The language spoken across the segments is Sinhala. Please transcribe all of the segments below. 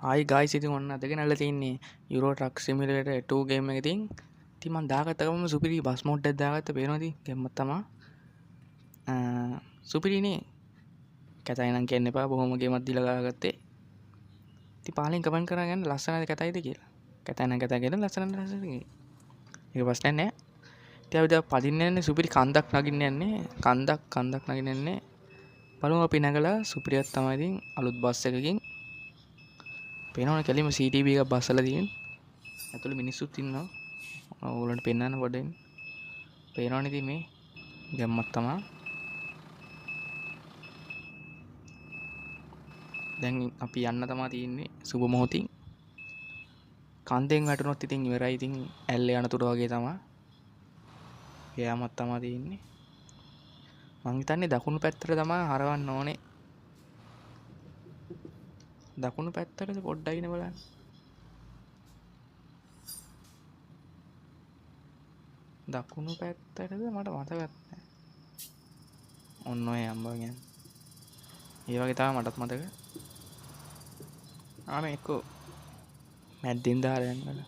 ආයි ගයිස් ඉතින් ඔන්න අදගෙන අල්ල තින්නේ යුරෝ ට්‍රක් සිමියුලේටර් 2 ගේම් එක ඉතින් මම දාගත්ත ගමන් සුපිරි බස් මෝඩ් එකක් දාගත්ත පේනවද ගෙම්මක් තමා සුපිරිනේ කැතයි නම් කියන්න එපා බොහොම ගේමක් දීලා ගාගත්තේ ඉතින් පහලින් කමෙන්ට් කරලා ගන්න ලස්සනද කැතයිද කියලා කැතයි නම් කැතයි කියලා ලස්සනද ලස්සනද කියලා ඒක ප්‍රශ්නයක් නෑ ඉතින් අපි දැන් පදින්න යන්නේ සුපිරි කන්දක් නගින්න යන්නේ කන්දක් නගින්න යන්නේ බලමු අපි නැගලා සුපිරියක් තමයි ඉතින් අලුත් බස් එකකින් පේනවනේ කෙලින්ම CTB එකක් බස්සලා තියෙන්නේ ඇතුළේ මිනිස්සුත් ඉන්නවා ඕගොල්ලන්ට පෙන්වන්න පොඩ්ඩෙන් පේනවනේ ඉතින් මේ ගැම්මක් තමයි දැන් අපි යන්න තමයි තියෙන්නේ සුබ මොහොතින් කන්දෙන් වැටුනොත් ඉතින් ඉවරයි ඉතින් ඇල්ල යන තුර වගේ තමයි ගෑමක් තමයි තියෙන්නේ මං හිතන්නේ දකුණු පැත්තට තමයි හරවන්න ඕනේ දකුණු පැත්තට පොඩ්ඩක් ඉන්න බලන්න දකුණු පැත්තටද මට මතකත් නැහැ ඔන්න ඔය අම්බා කියන්නේ ඒ වගේ තමයි මටත් මතක ආනේ එක්කෝ මැද්දෙන් දාලා යන්න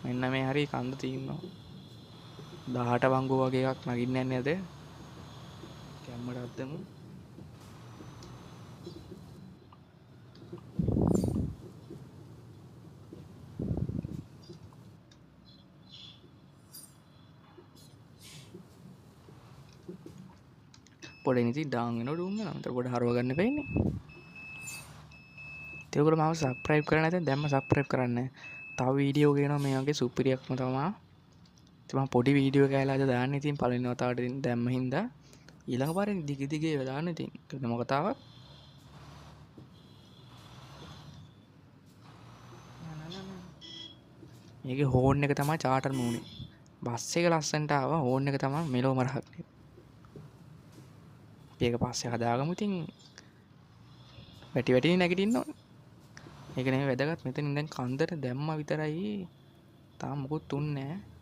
මෙන්න මේ හරි කන්ද තියෙනවා 18 වංගුව වගේ එකක් නගින්න යන්නේ අද කැම්මට අද්දමු පොඩෙන් ඉතින් ඩාන් වෙනවා ඩුම් වෙනවා මට පොඩ හරව ගන්න බෑනේ ඒ ඔයගොල්ලෝ මාව සබ්ස්ක්‍රයිබ් කරලා නැත්නම් දැම්ම සබ්ස්ක්‍රයිබ් කරන්න තව වීඩියෝ ගේනවා මේ වගේ සුපිරියක්ම තමයි ඉතින් මම පොඩි වීඩියෝ එකක් අද දාන්නේ ඉතින් පළවෙනි වතාවට ඉතින් දැම්ම හින්දා ඊළඟ පාරෙන් දිග ඒවා දාන්න ඉතින් මොකද මොකතාවක් මේකේ හෝන් එක තමයි චාටර් මූනේ බස් එක ලස්සනට ආවා හෝන් එක තමයි මෙලෝ මරහක් ඒක පස්සේ හදාගමු ඉතින් වැටි නැගිටින්න ඕනේ ඒක නෙමෙයි වැදගත් මෙතනින් දැන් කන්දට දැම්ම විතරයි තාම මොකුත් තුන්නේ නැහැ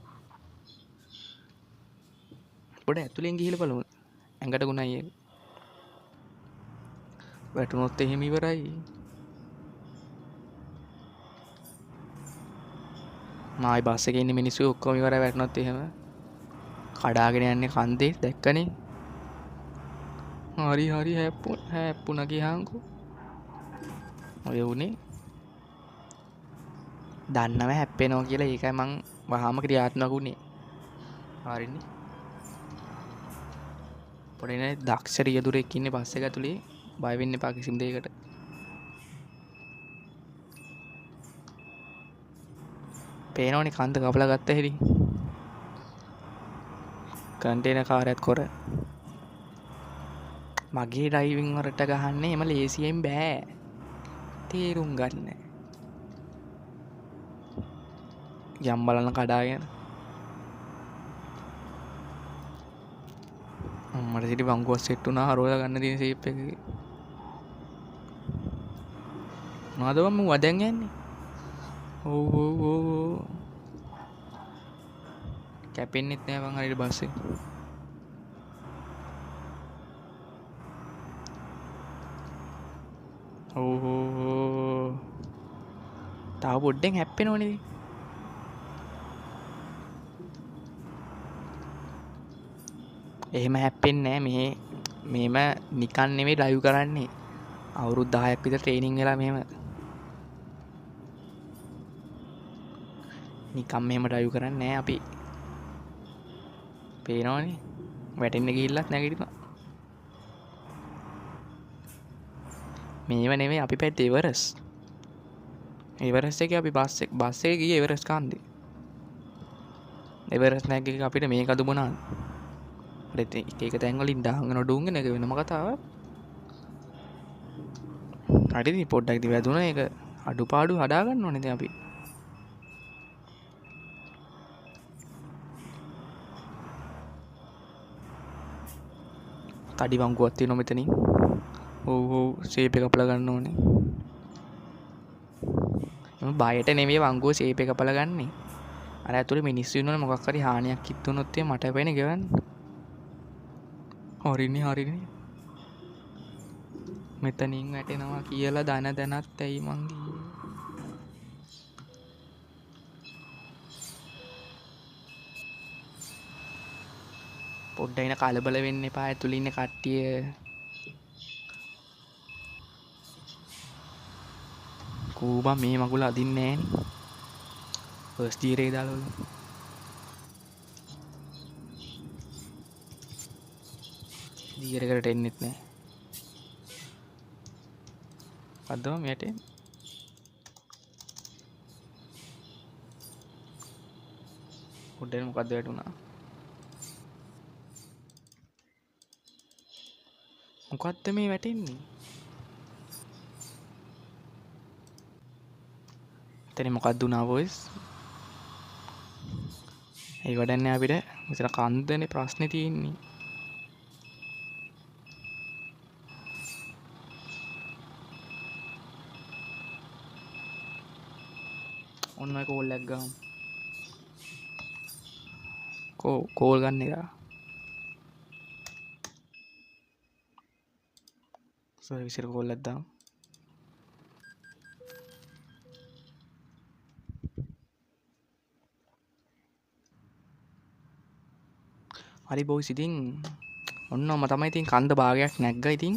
පොඩ ඇතුලෙන් ගිහිල්ලා බලමු ඇඟට ගුණයි ඒක වැටුනොත් එහෙම ඉවරයි මායි බස් එකේ ඉන්න මිනිස්සු ඔක්කොම ඉවරයි වැටුනොත් එහෙම කඩාගෙන යන්නේ කන්දේ දැක්කනේ හරි හැප්පුණා ගියාන්කෝ ඔය උනේ දන්නව හැප්පෙනවා කියලා ඒකයි මං වහාම ක්‍රියාත්මක වුණේ හරිනේ පොඩිනේ දක්ෂ රියදුරෙක් ඉන්නේ බස් එක ඇතුලේ බය වෙන්න එපා කිසිම දෙයකට පේනවනේ කන්ද කපලා ගත්ත හැටි කන්ටේනර් කාර්යයත් කර මගේ ඩ්‍රයිවිං වලට ගහන්නේ එම ලේසියෙන් බෑ තේරුම් ගන්න යම් බලන කඩාගෙන මට සිටි බංගුවක් සෙට් වුණා හරවලා ගන්න තියෙන ෂේප් එකේ මොනවද මම වදන් යන්නේ ඔව් කැපෙන්නෙත් නෑ මං හරියට බස් එක ඔව් තාම පොඩ්ඩෙන් හැප්පෙනවනේ එහෙම හැප්පෙන්නේ නෑ මෙහෙම නිකන් නෙමෙයි ඩ්‍රයිව් කරන්නේ අවුරුදු 10ක් විතර ට්‍රේනින් වෙලා මෙහෙම නිකන් මෙහෙම ඩ්‍රයිව් කරන්නේ නෑ අපි පේනවනේ වැටෙන්න ගිහිල්ලත් නැගිටිනවා මේව නෙමෙයි අපි පැත්තේ එවරස් එකේ අපි බස් එකේ ගියේ එවරස් කන්දේ එවරස් නැග් එක අපිට මේක අදුමුණා ඒක තැන් වලින් දාගෙන ඩුංගෙන එක වෙනම කතාවක් හරිද පොඩ්ඩක් ඉතින් වැදුණා ඒක අඩුපාඩු හදා ගන්න ඕනේ දැන් අපි තඩි වංගුවක් තියෙනවා මෙතනින් ඔව් ෂේප් එක කපලා ගන්න ඕනේ මම බයට නෙමෙයි වංගුව ෂේප් එක කපලා ගන්නෙ අර ඇතුලේ මිනිස්සු ඉන්නවනේ මොකක් හරි හානියක් කිත් වුණොත් මට වෙන්නේ ගෙවන්න හරිනේ මෙතනින් වැටෙනවා කියලා දැනත් ඇයි මං ගියේ. පොඩ්ඩක් ඉන කලබල වෙන්න එපා ඇතුළේ ඉන්න කට්ටිය. කූබා මේ මගුල අදින්නේ නෑනේ. ෆස්ට් ඉයර් එකේ දාලා ඉයර් එකට එන්නෙත් නෑ. අදම මෙයට පොඩ්ඩක් මොකද්ද වැටුණා. මොකද්ද මේ වැටෙන්නේ? එතන මොකක්ද වුණා බොයිස්? ඒ වඩන්නේ අපිට මෙතන කන්දනේ ප්‍රශ්නේ තියෙන්නේ. ඔන්න ඔය කෝල් එකක් ගමු. කෝල් ගන්න එක. සර්විස් එකට කෝල් එකක් දාමු. හරි බොයිස් ඉතින් ඔන්නම තමයි ඉතින් කන්ද භාගයක් නැග්ගා ඉතින්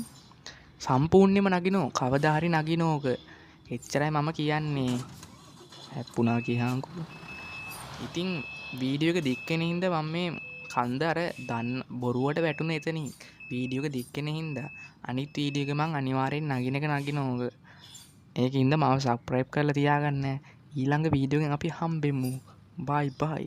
සම්පූර්ණයෙන්ම නගිනෝ කවදා හරි නගිනෝක එච්චරයි මම කියන්නේ හැප්පුණා කියහන්කෝ ඉතින් වීඩියෝ එක දික් වෙන හින්දා මම මේ කන්ද අර දන්න බොරුවට වැටුණ එතනින් වීඩියෝ එක දික් වෙන හින්දා අනිත් වීඩියෝ එක මං අනිවාර්යෙන් නගින එක නගිනෝක ඒකින්ද මාව සබ්ස්ක්‍රයිබ් කරලා තියාගන්න ඊළඟ වීඩියෝ එකෙන් අපි හම්බෙමු බයි බයි